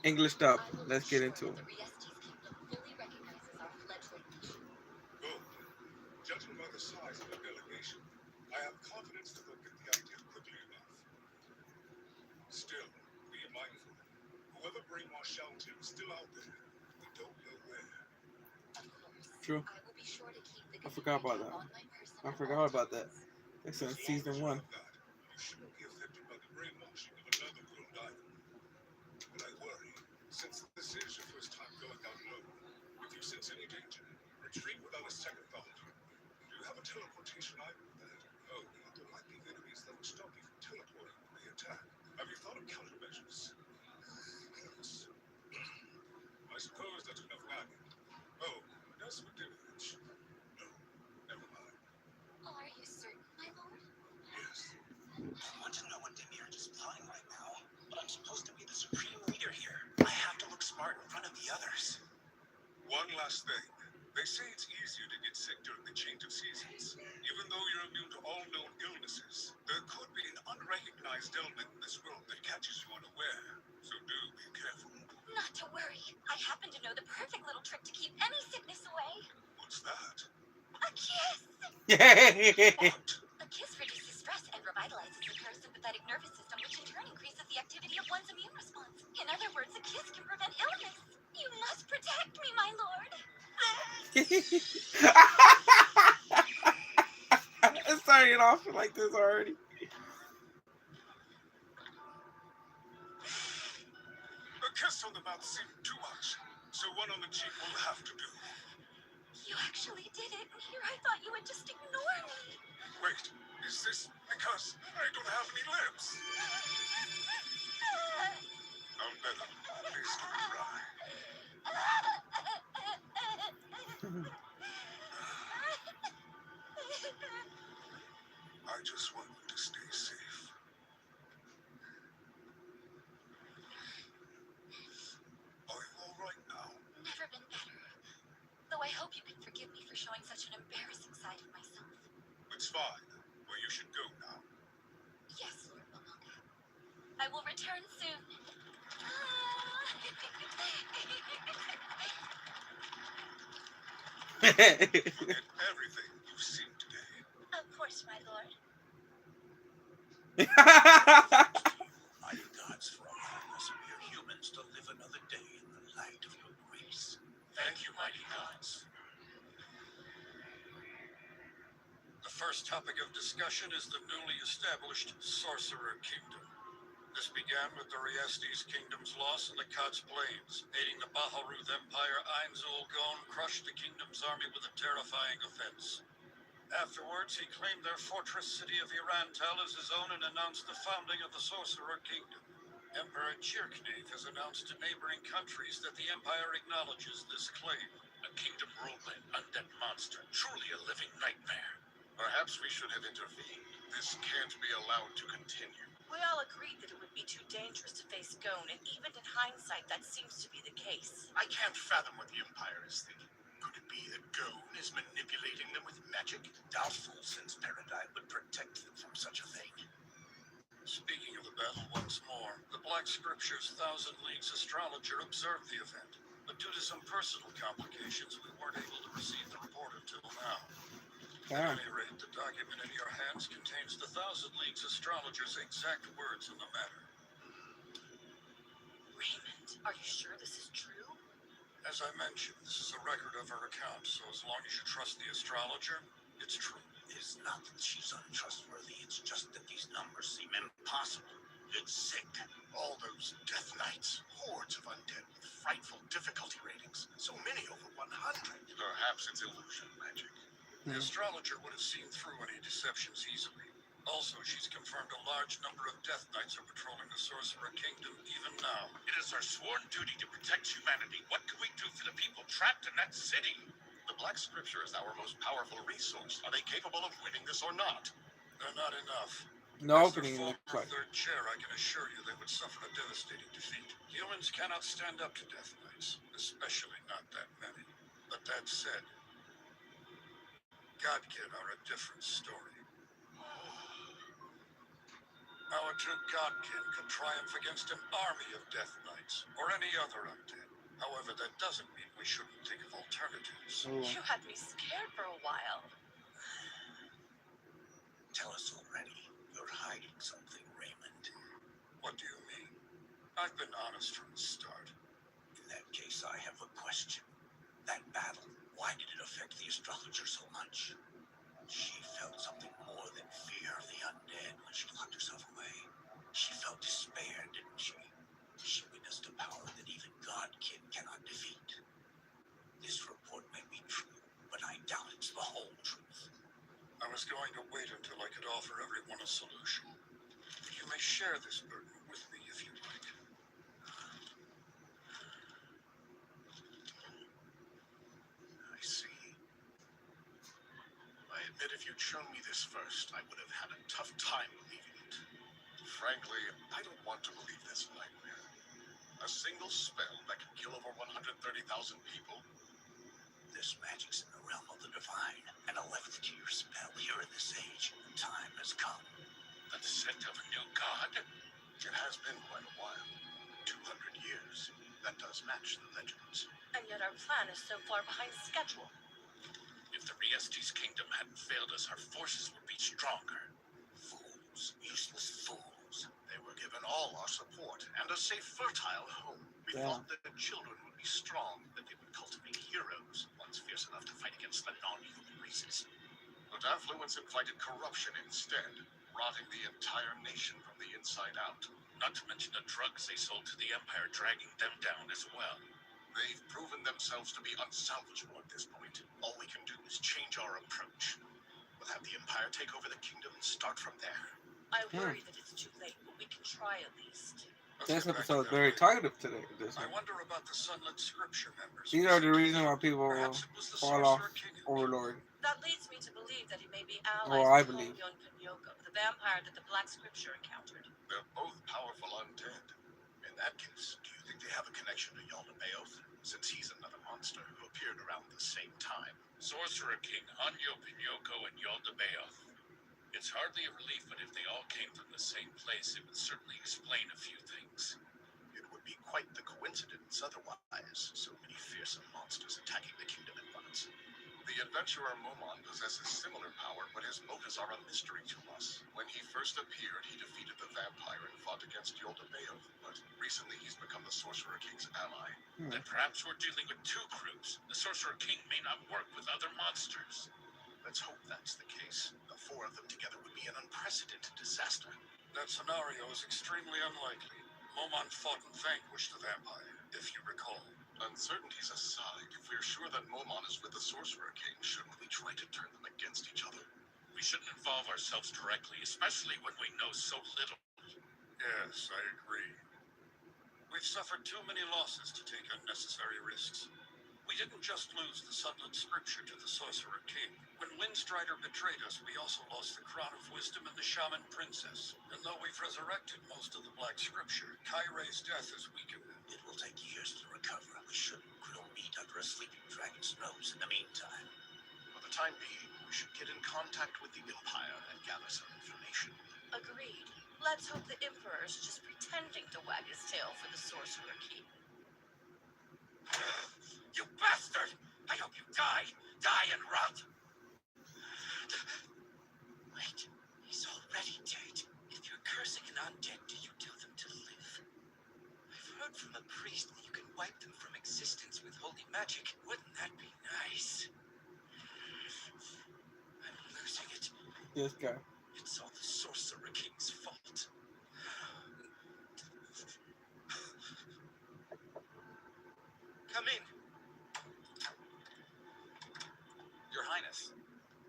Englished up. Let's get into it. Good. Judging by the size of the delegation, I have confidence that they'll get the idea quickly enough. Still, be mindful. Whoever brainwashed Shelton is still out there. We don't know where. True. I forgot about that. I forgot about that. It's in As long as season you one. have that, you shouldn't be affected by the brainwashing of another world either. But I worry, since this is your first time going out alone, if you sense any danger, retreat without a second thought. Do you have a teleportation item that? Oh, there might be enemies that will stop you from teleporting when they attack. Have you thought of countermeasures? Yes. I suppose that's enough nagging. Oh, as for Dimwitch. No, never mind. Yes. I want to know what Demiurge is plotting right now, but I'm supposed to be the supreme leader here. I have to look smart in front of the others. One last thing. They say it's easier to get sick during the change of seasons. Even though you're immune to all known illnesses, there could be an unrecognized element in this world that catches you unaware. So do be careful. What's that? What? It's starting off like this already. A kiss on the mouth seemed too much, so one on the cheek will have to do. Wait, is this because I don't have any lips? I'll bet please don't cry. I just want you to stay safe. Are you all right now? It's fine. Well, you should go now. Forget everything you've seen today. Mighty gods, for allowing us mere humans to live another day in the light of your grace. Thank you, mighty gods. The first topic of discussion is the newly established Sorcerer Kingdom. This began with the Riestes Kingdom's loss in the Kotz Plains, aiding the Baharuth Empire. Ainzul Gon crushed the kingdom's army with a terrifying offense. Afterwards, he claimed their fortress city of Irantal as his own and announced the founding of the Sorcerer Kingdom. Emperor Chirknave has announced to neighboring countries that the Empire acknowledges this claim. A kingdom ruled by an undead monster, truly a living nightmare. Perhaps we should have intervened. This can't be allowed to continue. We all agreed that it would be too dangerous to face Gon, and even in hindsight, that seems to be the case. I can't fathom what the Empire is thinking. Could it be that Gon is manipulating them with magic? Doubtful, since Paradise would protect them from such a thing. Speaking of the battle once more, the Black Scripture's Thousand Leagues astrologer observed the event, but due to some personal complications, we weren't able to receive the report until now. At any rate, the document in your hands contains the Thousand Leagues astrologer's exact words on the matter. Raymond, are you sure this is true? As I mentioned, this is a record of her account, so as long as you trust the astrologer, it's true. It's not that she's untrustworthy, it's just that these numbers seem impossible. It's sick. All those death knights, hordes of undead with frightful difficulty ratings. So many over 100. Perhaps it's illusion magic. The astrologer would have seen through any deceptions easily. Also, she's confirmed a large number of Death Knights are patrolling the Sorcerer Kingdom even now. It is our sworn duty to protect humanity. What can we do for the people trapped in that city? The Black Scripture is our most powerful resource. Are they capable of winning this or not? They're not enough. No As their opening looks former like. third chair, I can assure you they would suffer a devastating defeat. Humans cannot stand up to Death Knights, especially not that many. But that said, Godkin are a different story. Our true godkin could triumph against an army of Death Knights, or any other undead. However, that doesn't mean we shouldn't think of alternatives. Ooh. You had me scared for a while. Tell us already. You're hiding something, Raymond. What do you mean? I've been honest from the start. In that case, I have a question. That battle, why did it affect the astrologer so much? She felt something more than fear of the undead when she locked herself away. She felt despair, didn't she? She witnessed a power that even Godkin cannot defeat. This report may be true, but I doubt it's the whole truth. I was going to wait until I could offer everyone a solution. You may share this burden with me if you'd like. I see. I admit if you'd shown me this first, I would have had a tough time believing it. Frankly, I don't want to believe this nightmare. A single spell that can kill over 130,000 people? This magic's in the realm of the divine, and 11th tier spell here in this age. Time has come. The descent of a new god? It has been quite a while. 200 years. That does match the legends. And yet our plan is so far behind schedule. If the Riestes kingdom hadn't failed us, our forces would be stronger. Fools. Useless fools. They were given all our support and a safe, fertile home. We Yeah. thought that the children would be strong, that they would cultivate heroes, ones fierce enough to fight against the non-human races. But affluence invited corruption instead, rotting the entire nation from the inside out. Not to mention the drugs they sold to the Empire, dragging them down as well. They've proven themselves to be unsalvageable at this point. All we can do is change our approach. We'll have the Empire take over the kingdom and start from there. I worry that it's too late, but we can try at least. Let's This get back episode to is that very later. talkative today. This I one. wonder about the Sunlit Scripture members. These are the reason why people Perhaps it was the fall off Sorcerer King who Overlord. That leads me to believe that he may be allies Well, I with believe. Honyo and Pinyoko, the vampire that the Black Scripture encountered. They're both powerful undead. In that case, do you think they have a connection to Yaldabaoth? Since he's another monster who appeared around the same time. Sorcerer King, Hanyo, Pinyoko, and Yaldabaoth. It's hardly a relief, but if they all came from the same place, it would certainly explain a few things. It would be quite the coincidence otherwise, so many fearsome monsters attacking the kingdom at once. The adventurer Momon possesses similar power, but his motives are a mystery to us. When he first appeared, he defeated the vampire and fought against Yaldabaoth, but recently he's become the Sorcerer King's ally. Then perhaps we're dealing with two groups. The Sorcerer King may not work with other monsters. Let's hope that's the case. The four of them together would be an unprecedented disaster. That scenario is extremely unlikely. Momon fought and vanquished the vampire, if you recall. Uncertainties aside, if we're sure that Momon is with the Sorcerer King, shouldn't we try to turn them against each other? We shouldn't involve ourselves directly, especially when we know so little. Yes, I agree. We've suffered too many losses to take unnecessary risks. We didn't just lose the Sunlit Scripture to the Sorcerer King. When Windstrider betrayed us, we also lost the Crown of Wisdom and the Shaman Princess. And though we've resurrected most of the Black Scripture, Kairei's death has weakened them. It will take years to recover. We shouldn't grill meat under a sleeping dragon's nose in the meantime. For the time being, we should get in contact with the Empire and gather some information. Agreed. Let's hope the Emperor's just pretending to wag his tail for the Sorcerer King. You bastard! I hope you die! Die and rot! Wait, he's already dead. If you're cursing an undead, do you tell them to live? I've heard from a priest that you can wipe them from existence with holy magic. Wouldn't that be nice? I'm losing it. This guy. It's all the Sorcerer King's fault. Come in. Your Highness,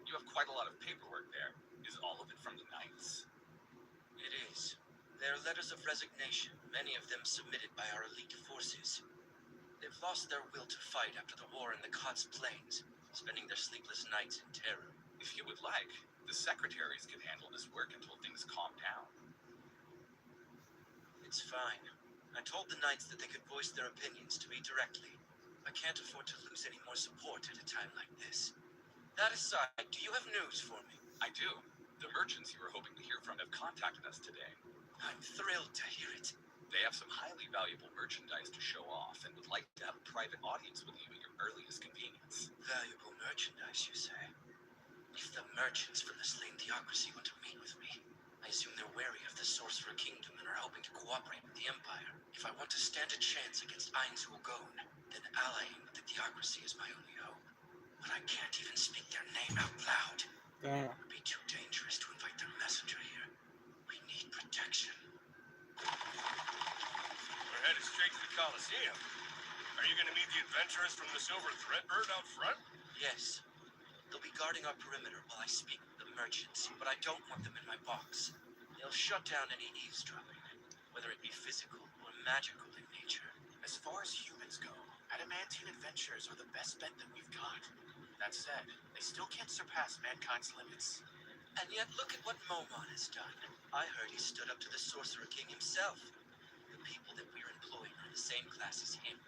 you have quite a lot of paperwork there. Is all of it from the Knights? It is. They're letters of resignation, many of them submitted by our elite forces. They've lost their will to fight after the war in the Kotz Plains, spending their sleepless nights in terror. If you would like, the secretaries can handle this work until things calm down. It's fine. I told the Knights that they could voice their opinions to me directly. I can't afford to lose any more support at a time like this. That aside, do you have news for me? I do. The merchants you were hoping to hear from have contacted us today. I'm thrilled to hear it. They have some highly valuable merchandise to show off and would like to have a private audience with you at your earliest convenience. Valuable merchandise, you say? If the merchants from the slain theocracy want to meet with me, I assume they're wary of the Sorcerer Kingdom and are hoping to cooperate with the Empire. If I want to stand a chance against Ainz Gon, then allying with the theocracy is my only hope. But I can't even speak their name out loud. Damn. It would be too dangerous to invite their messenger here. We need protection. We're headed straight to the Coliseum. Are you going to meet the adventurers from the Silver Threadbird out front? Yes. They'll be guarding our perimeter while I speak with the merchants, but I don't want them in my box. They'll shut down any eavesdropping, whether it be physical or magical in nature. As far as humans go, adamantine adventures are the best bet that we've got. That said, they still can't surpass mankind's limits. And yet look at what Momon has done. I heard he stood up to the Sorcerer King himself. The people that we're employing are the same class as him.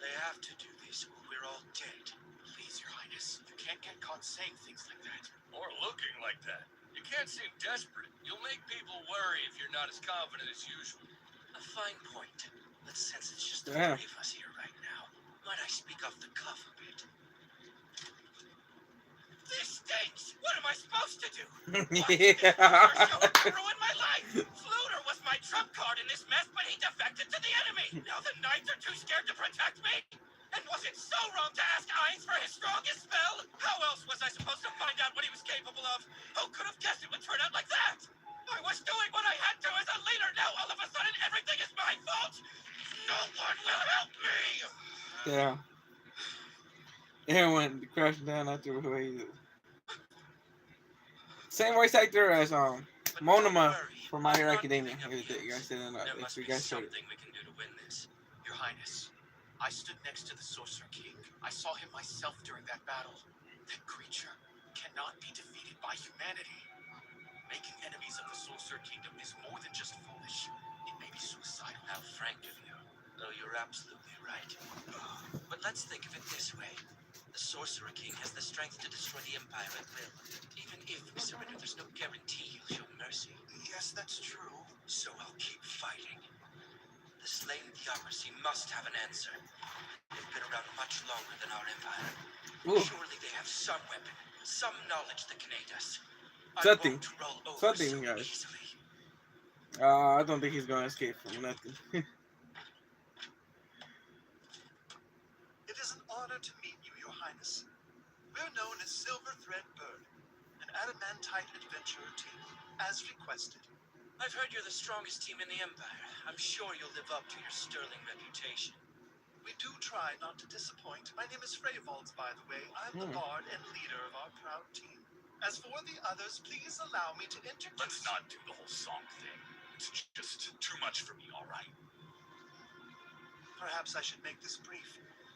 They have to do this or we're all dead. Please, Your Highness, you can't get caught saying things like that. Or looking like that. You can't seem desperate. You'll make people worry if you're not as confident as usual. A fine point. But since it's just the Damn. three of us here right now, might I speak off the cuff a bit? This stinks! What am I supposed to do? Yeah. Ruin my life! Fluter was my trump card in this mess, but he defected to the enemy! Now the knights are too scared to protect me! And was it so wrong to ask Ainz for his strongest spell? How else was I supposed to find out what he was capable of? Who could have guessed it would turn out like that? I was doing what I had to as a leader, now all of a sudden everything is my fault! No one will help me! Yeah. Everyone crashing down after who he is. Same voice actor as But Monoma don't worry, from My Hero I'm not Academia. giving up You guys yet. said in There if must you be guys showed it. something we can do to win this. Your Highness, I stood next to the Sorcerer King. I saw him myself during that battle. That creature cannot be defeated by humanity. Making enemies of the Sorcerer Kingdom is more than just foolish. It may be suicidal. How frank of you, though you're absolutely right. But let's think of it this way. The Sorcerer King has the strength to destroy the Empire at will. Even if we surrender, there's no guarantee he'll show mercy. Yes, that's true. So I'll keep fighting. The slain theocracy must have an answer. They've been around much longer than our empire. Ooh. Surely they have some weapon, some knowledge that can aid us. Something. I won't roll over Something, so guys. easily. I don't think he's gonna escape from nothing. It is an honor to meet you, Your Highness. We're known as Silver Thread Bird, an adamantite adventurer team, as requested. I've heard you're the strongest team in the Empire. I'm sure you'll live up to your sterling reputation. We do try not to disappoint. My name is Freyvalds, by the way. I'm the bard and leader of our proud team. As for the others, please allow me to introduce... Let's not do the whole song thing. It's just too much for me, all right? Perhaps I should make this brief.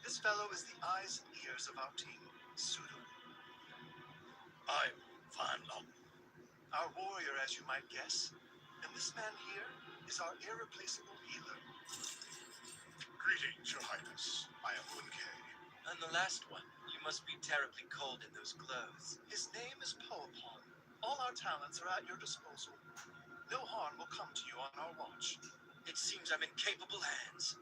This fellow is the eyes and ears of our team, Sudo. I'm Van Long. Our warrior, as you might guess. And this man here is our irreplaceable healer. Greetings, Your Highness. I am Unkei. And the last one, you must be terribly cold in those clothes. His name is Poapon. All our talents are at your disposal. No harm will come to you on our watch. It seems I'm in capable hands.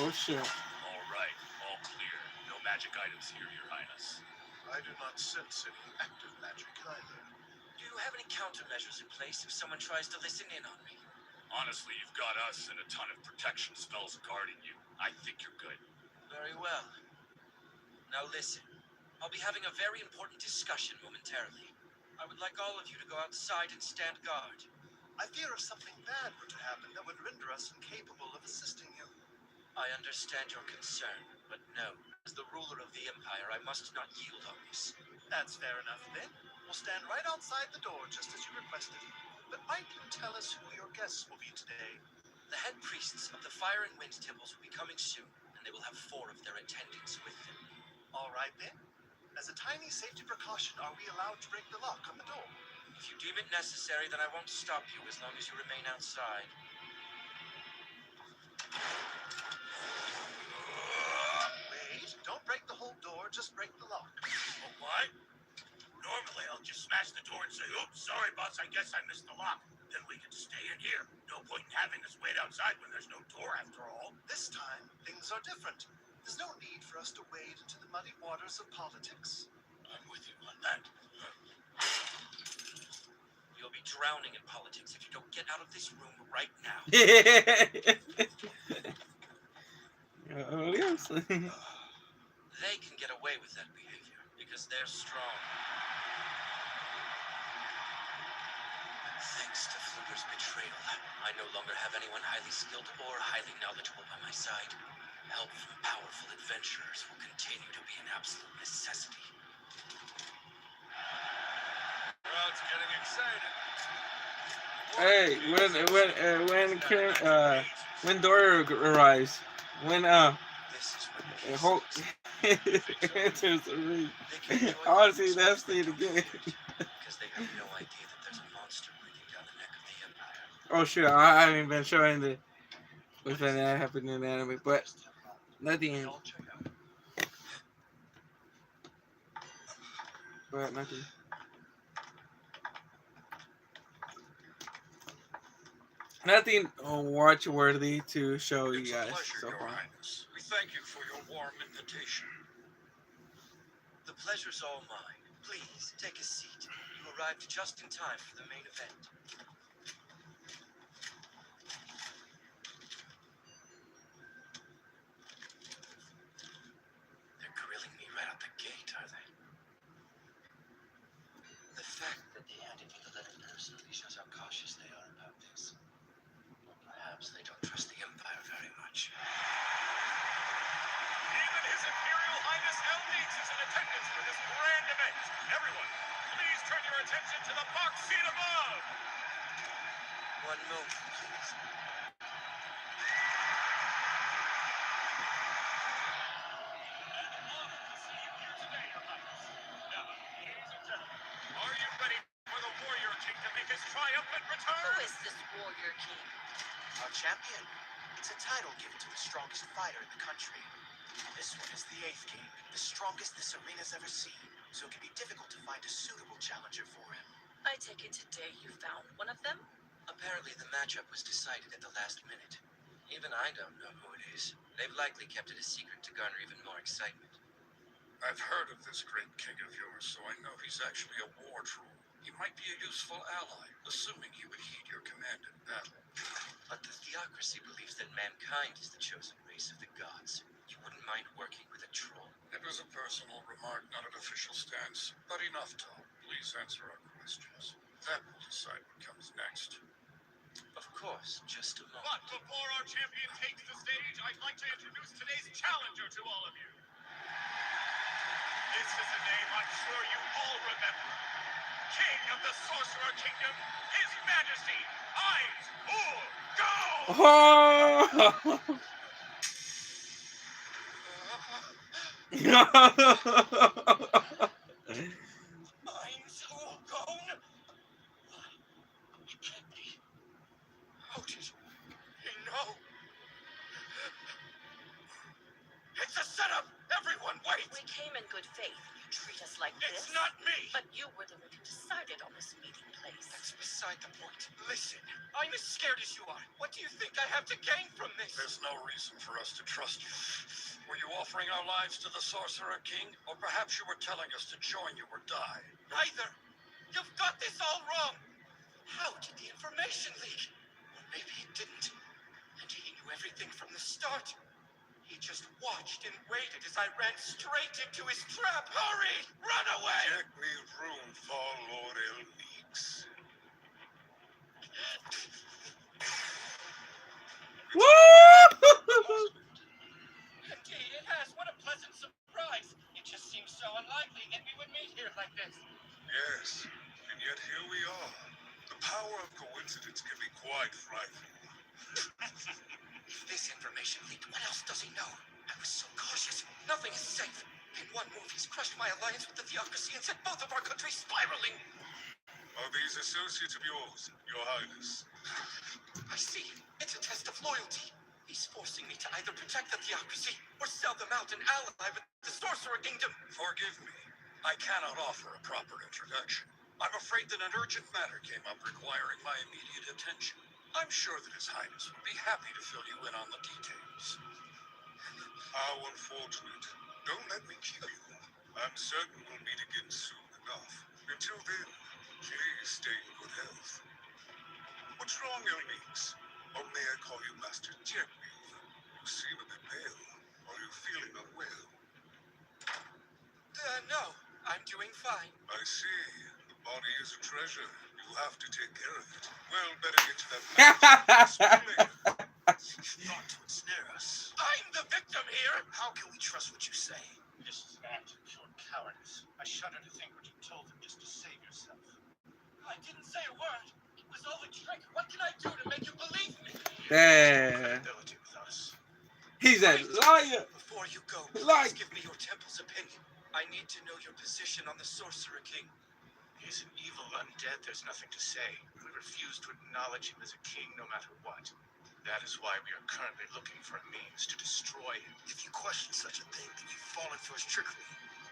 Oh shit. All right, all clear. No magic items here, Your Highness. I do not sense any active magic either. Do you have any countermeasures in place if someone tries to listen in on me? Honestly, you've got us and a ton of protection spells guarding you. I think you're good. Very well. Now listen, I'll be having a very important discussion momentarily. I would like all of you to go outside and stand guard. I fear if something bad were to happen that would render us incapable of assisting you. I understand your concern, but no. As the ruler of the Empire, I must not yield on this. That's fair enough, then. We'll stand right outside the door, just as you requested. But might you tell us who your guests will be today? The head priests of the Fire and Wind temples will be coming soon, and they will have 4 of their attendants with them. All right, then. As a tiny safety precaution, are we allowed to break the lock on the door? If you deem it necessary, then I won't stop you as long as you remain outside. Wait, don't break the whole door, just break the lock. Oh, what? Normally, I'll just smash the door and say, oops, sorry, boss, I guess I missed the lock. Then we can stay in here. No point in having us wait outside when there's no door after all. This time, things are different. There's no need for us to wade into the muddy waters of politics. I'm with you on that. You'll be drowning in politics if you don't get out of this room right now. Yes. They can get away with that behavior because they're strong. Thanks to Fluger's betrayal, I no longer have anyone highly skilled or highly knowledgeable by my side. Help from powerful adventurers will continue to be an absolute necessity. Crowd's getting excited. Hey, when Dora arrives, when This is when the case Hulk enters the ring, I want to see that scene again. because they have no idea that there's a monster breathing down the neck of the Empire. Oh sure, I haven't been showing the what's that happened in the anime, but nothing. But nothing. Nothing watch worthy to show you It's guys a pleasure, so Your far. Highness. We thank you for your warm invitation. The pleasure's all mine. Please, take a seat. You arrived just in time for the main event. They're grilling me right out the gate, are they? The fact that they handed me the letter personally shows how cautious they are about this. Or perhaps they don't trust the Empire very much. Even His Imperial Highness Elnix is in attendance for this grand event. Everyone, please turn your attention to the box seat above. One moment, please. Are you ready for the Warrior King to make his triumphant Who return? is this warrior king? Our champion. It's a title given to the strongest fighter in the country. This one is the 8th king, the strongest this arena's ever seen, so it can be difficult to find a suitable challenger for him. I take it today you found one of them? Apparently the matchup was decided at the last minute. Even I don't know who it is. They've likely kept it a secret to garner even more excitement. I've heard of this great king of yours, so I know he's actually a war troll. He might be a useful ally, assuming he would heed your command in battle. But the theocracy believes that mankind is the chosen race of the gods. You wouldn't mind working with a troll? It was a personal remark, not an official stance. But enough talk. Please answer our questions. That will decide what comes next. Of course, just a But moment. before our champion takes the stage, I'd like to introduce today's challenger to all of you. This is a name I'm sure you all remember. King of the Sorcerer Kingdom, His Majesty, Eyes Ul Go! Oh! Mine's all gone? It can't be. How did he know? It's a setup! Everyone, wait! We came in good faith. You treat us like this? It's not me! But you were the one who decided on this meeting place. That's beside the point. Listen, I'm as scared as you are. What do you think I have to gain from this? There's no reason for us to trust you. Were you offering our lives to the Sorcerer King? Or perhaps you were telling us to join you or die? Neither. You've got this all wrong. How did the information leak? Or maybe it didn't. And he knew everything from the start. He just watched and waited as I ran straight into his trap. Hurry! Run away! Check me room for Lord Elnix. Woo! Indeed, it has. What a pleasant surprise. It just seems so unlikely that we would meet here like this. Yes, and yet here we are. The power of coincidence can be quite frightening. If this information leaked, what else does he know? I was so cautious. Nothing is safe. In one move, he's crushed my alliance with the theocracy and sent both of our countries spiraling. Are these associates of yours, Your Highness? I see. It's a test of loyalty. He's forcing me to either protect the theocracy or sell them out and ally with the Sorcerer Kingdom. Forgive me, I cannot offer a proper introduction. I'm afraid that an urgent matter came up requiring my immediate attention. I'm sure that His Highness would be happy to fill you in on the details. How unfortunate. Don't let me keep you. I'm certain we'll meet again soon enough. Until then, please stay in good health. What's wrong, young Minx? Or may I call you Master Jetweave? You seem a bit pale. Are you feeling unwell? No, I'm doing fine. I see. The body is a treasure. You have to take care of it. Well, better get to that match. Thought to ensnare us. I'm the victim here! How can we trust what you say? This is an act of pure cowardice. I shudder to think what you told them just to save yourself. I didn't say a word. It was all a trick. What can I do to make you believe me? Yeah. Credibility with us. He's a liar. Before you go, Like- please give me your temple's opinion. I need to know your position on the Sorcerer King. He's an evil undead, there's nothing to say. We refuse to acknowledge him as a king no matter what. That is why we are currently looking for a means to destroy him. If you question such a thing, then you've fallen for his trickery.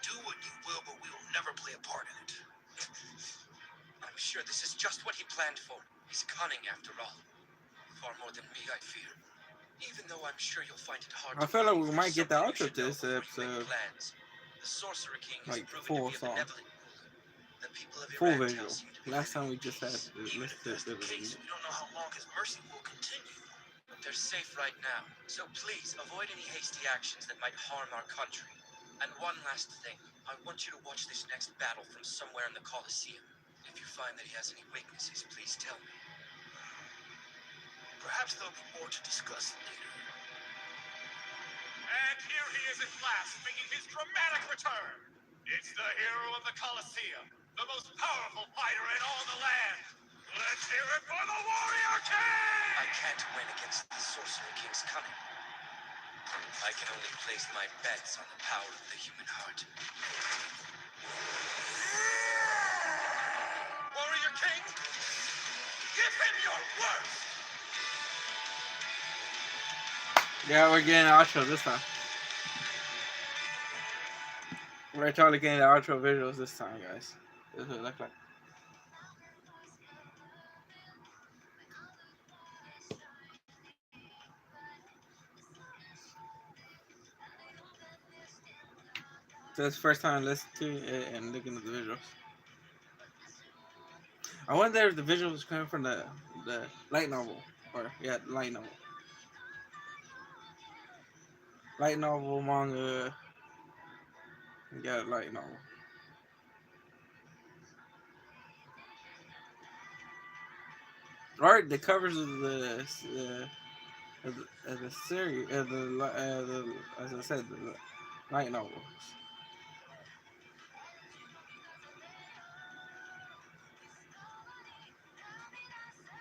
Do what you will, but we will never play a part in it. I'm sure this is just what he planned for. He's cunning after all. Far more than me, I fear. Even though I'm sure you'll find it hard I to feel like believe, we might there's get the something outro you should know to this before you episode. make plans. The Sorcerer King has Like, proven full to be a song. benevolent ruler. The people of Full Iran visual. seem to be Last time we living in just had peace. Even if that's the case, we don't know how long his mercy will continue. But they're safe right now. So please, avoid any hasty actions that might harm our country. And one last thing. I want you to watch this next battle from somewhere in the Colosseum. If you find that he has any weaknesses, please tell me. Perhaps there'll be more to discuss later. And here he is at last, making his dramatic return. It's the hero of the Colosseum, the most powerful fighter in all the land. Let's hear it for the Warrior King! I can't win against the Sorcerer King's cunning. I can only place my bets on the power of the human heart. Warrior King, give him your worst! Yeah, we're getting the outro this time. We're totally getting the outro visuals this time, guys. This is what it look like. So it's the first time listening to it and looking at the visuals. I wonder if the visuals coming from the light novel. Or, yeah, light novel. Light novel, manga. Yeah, light novel. Or the covers of the series, as I said, the light novels.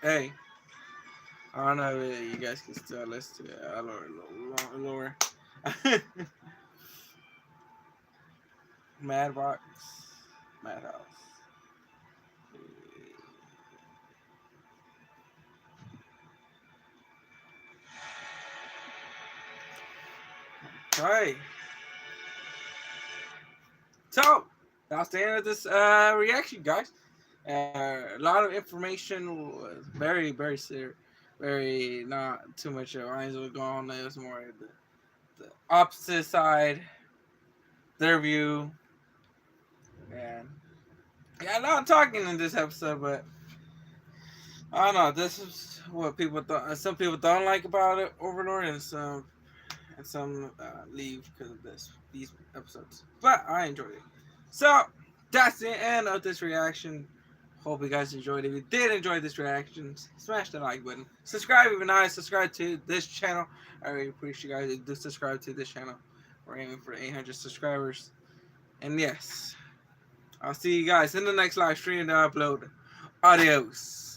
Hey, I don't know if you guys can still listen to it. I lower. Madbox, Madhouse. Right. So that's the end of this reaction, guys. A lot of information was very, very serious. Very not too much lines were going on. It was more the opposite side, their view, and yeah, a lot of talking in this episode, but I don't know. This is what people thought. Some people don't like about it, Overlord, and some leave because of these episodes. But I enjoyed it. So that's the end of this reaction. Hope you guys enjoyed it. If you did enjoy this reaction, smash the like button. Subscribe if you're not. Subscribe to this channel. I really appreciate you guys that do subscribe to this channel. We're aiming for 800 subscribers. And yes, I'll see you guys in the next live stream that I upload. Adios.